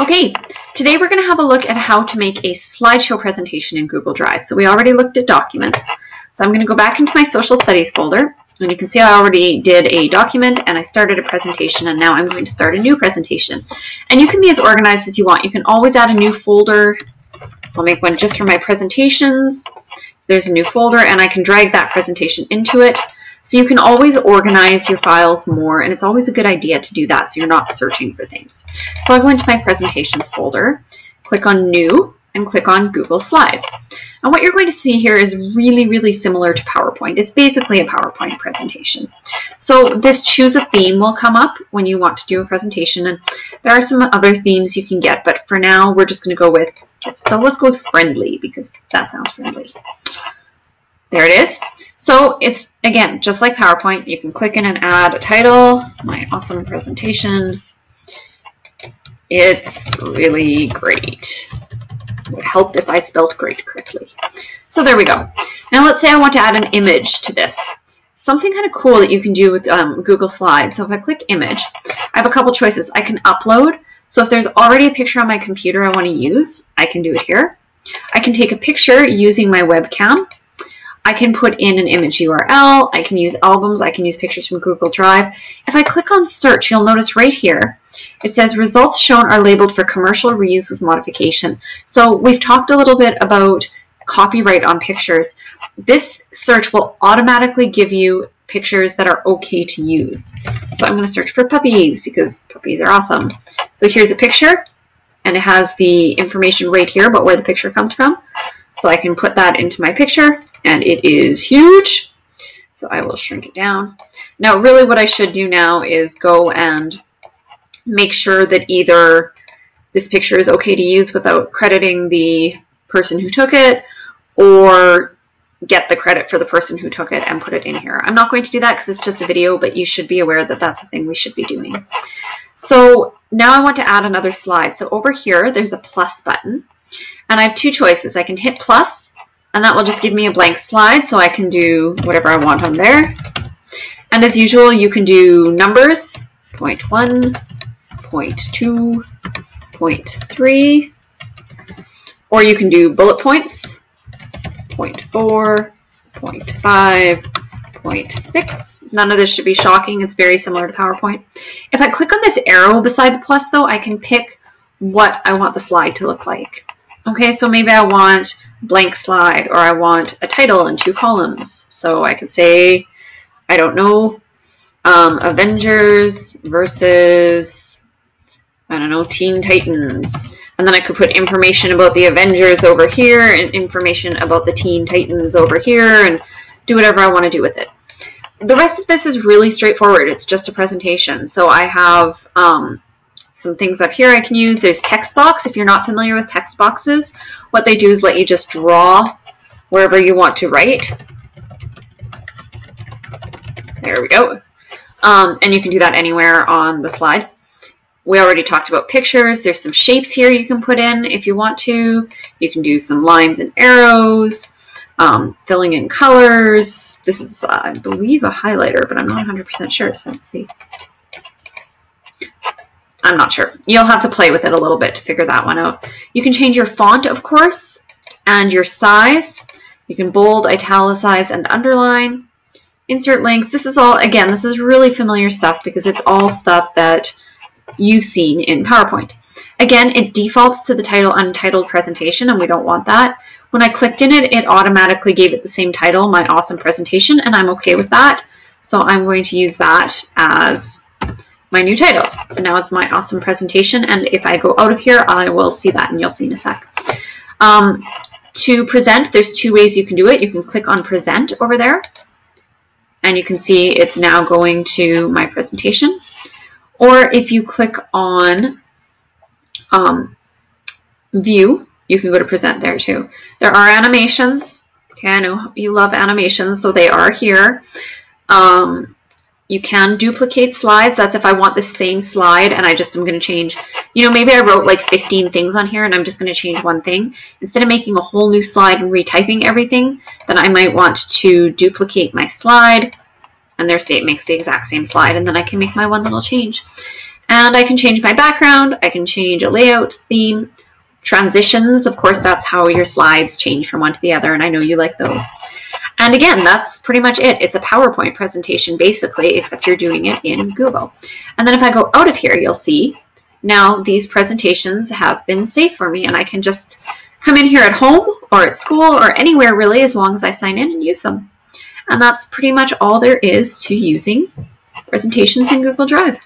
Okay, today we're going to have a look at how to make a slideshow presentation in Google Drive. So we already looked at documents. So I'm going to go back into my social studies folder, and you can see I already did a document and I started a presentation, and now I'm going to start a new presentation. And you can be as organized as you want. You can always add a new folder. I'll make one just for my presentations. There's a new folder, and I can drag that presentation into it. So you can always organize your files more, and it's always a good idea to do that so you're not searching for things. So I'll go into my presentations folder, click on New, and click on Google Slides. And what you're going to see here is really, really similar to PowerPoint. It's basically a PowerPoint presentation. So this Choose a Theme will come up when you want to do a presentation, and there are some other themes you can get, but for now we're just going to go with, let's go with Friendly, because that sounds friendly. There it is. So it's, again, just like PowerPoint, you can click in and add a title, my awesome presentation. It's really great. It would help if I spelled great correctly. So there we go. Now let's say I want to add an image to this. Something kind of cool that you can do with Google Slides. So if I click image, I have a couple choices. I can upload. So if there's already a picture on my computer I want to use, I can do it here. I can take a picture using my webcam. I can put in an image URL, I can use albums, I can use pictures from Google Drive. If I click on search, you'll notice right here, it says results shown are labeled for commercial reuse with modification. So we've talked a little bit about copyright on pictures. This search will automatically give you pictures that are okay to use. So I'm going to search for puppies because puppies are awesome. So here's a picture, and it has the information right here about where the picture comes from. So I can put that into my picture. And it is huge, so I will shrink it down. Now really what I should do now is go and make sure that either this picture is okay to use without crediting the person who took it, or get the credit for the person who took it and put it in here. I'm not going to do that because it's just a video, but you should be aware that that's a thing we should be doing. So now I want to add another slide. So over here there's a plus button, and I have two choices. I can hit plus, and that will just give me a blank slide, so I can do whatever I want on there. And as usual, you can do numbers, 0.1, 0.2, 0.3, or you can do bullet points, 0.4, 0.5, 0.6. None of this should be shocking. It's very similar to PowerPoint. If I click on this arrow beside the plus, though, I can pick what I want the slide to look like. Okay, so maybe I want blank slide, or I want a title and 2 columns. So I could say, I don't know, Avengers versus, I don't know, Teen Titans. And then I could put information about the Avengers over here and information about the Teen Titans over here, and do whatever I want to do with it. The rest of this is really straightforward. It's just a presentation. So I have some things up here I can use. There's text box. If you're not familiar with text boxes, what they do is let you just draw wherever you want to write. There we go. And you can do that anywhere on the slide. We already talked about pictures. There's some shapes here you can put in if you want to. You can do some lines and arrows, filling in colors. This is, I believe, a highlighter, but I'm not 100% sure, so let's see. I'm not sure. You'll have to play with it a little bit to figure that one out. You can change your font, of course, and your size. You can bold, italicize, and underline. Insert links. This is all, again, this is really familiar stuff because it's all stuff that you've seen in PowerPoint. Again, it defaults to the title Untitled Presentation, and we don't want that. When I clicked in it, it automatically gave it the same title, My Awesome Presentation, and I'm okay with that. So I'm going to use that as my new title. So now it's My Awesome Presentation, and if I go out of here, I will see that, and you'll see in a sec. To present, there's 2 ways you can do it. You can click on Present over there, and you can see it's now going to my presentation. Or if you click on View, you can go to Present there too. There are animations. Okay, I know you love animations, so they are here. You can duplicate slides. That's if I want the same slide and I just am going to change, you know, maybe I wrote like 15 things on here and I'm just going to change one thing. Instead of making a whole new slide and retyping everything, then I might want to duplicate my slide, and there, say it makes the exact same slide, and then I can make my one little change. And I can change my background, I can change a layout theme, transitions, of course that's how your slides change from one to the other, and I know you like those. And again, that's pretty much it. It's a PowerPoint presentation basically, except you're doing it in Google. And then if I go out of here, you'll see now these presentations have been saved for me, and I can just come in here at home or at school or anywhere really, as long as I sign in and use them. And that's pretty much all there is to using presentations in Google Drive.